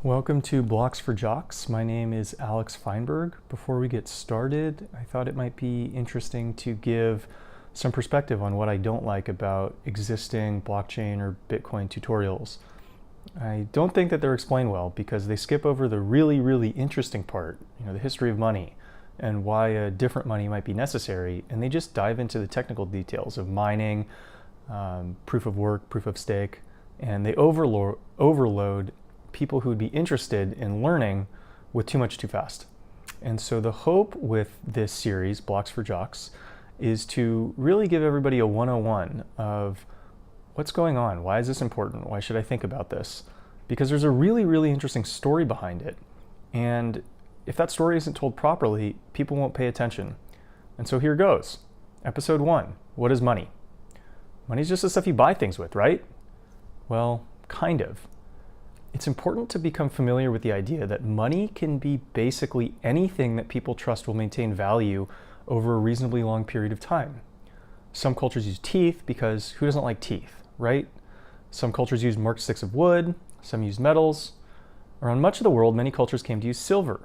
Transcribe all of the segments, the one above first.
Welcome to Blocks for Jocks. My name is Alex Feinberg. Before we get started, I thought it might be interesting to give some perspective on what I don't like about existing blockchain or Bitcoin tutorials. I don't think that they're explained well because they skip over the really interesting part, the history of money and why a different money might be necessary, and they just dive into the technical details of mining, proof of work, proof of stake, and they overload people who would be interested in learning with too much too fast. And so the hope with this series, Blocks for Jocks, is to really give everybody a 101 of what's going on, why is this important, why should I think about this? Because there's a really interesting story behind it. And if that story isn't told properly, people won't pay attention. And so here goes. Episode 1, what is money? Money's just the stuff you buy things with, right? Well, kind of. It's important to become familiar with the idea that money can be basically anything that people trust will maintain value over a reasonably long period of time. Some cultures use teeth because who doesn't like teeth, right? Some cultures use marked sticks of wood, some use metals. Around much of the world, many cultures came to use silver.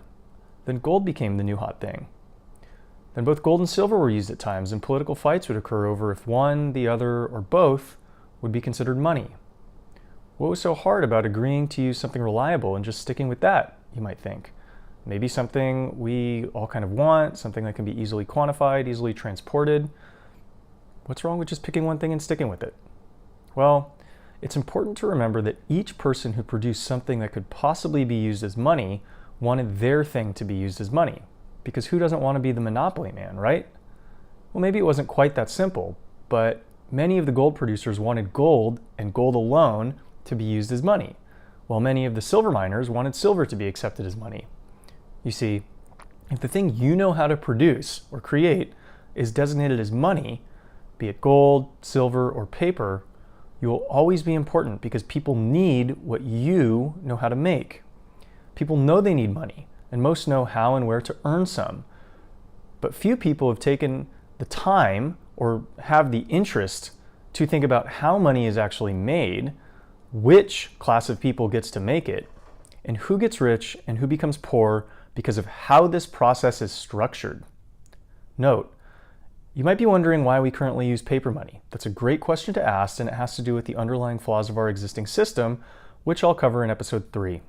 Then gold became the new hot thing. Then both gold and silver were used at times, and political fights would occur over if one, the other, or both would be considered money. What was so hard about agreeing to use something reliable and just sticking with that, you might think? Maybe something we all kind of want, something that can be easily quantified, easily transported. What's wrong with just picking one thing and sticking with it? Well, it's important to remember that each person who produced something that could possibly be used as money wanted their thing to be used as money. Because who doesn't want to be the monopoly man, right? Well, maybe it wasn't quite that simple, but many of the gold producers wanted gold and gold alone to be used as money, while many of the silver miners wanted silver to be accepted as money. You see, if the thing you know how to produce or create is designated as money, be it gold, silver, or paper, you will always be important because people need what you know how to make. People know they need money, and most know how and where to earn some. But few people have taken the time or have the interest to think about how money is actually made, which class of people gets to make it, and who gets rich and who becomes poor because of how this process is structured. Note, you might be wondering why we currently use paper money. That's a great question to ask, and it has to do with the underlying flaws of our existing system, which I'll cover in episode 3.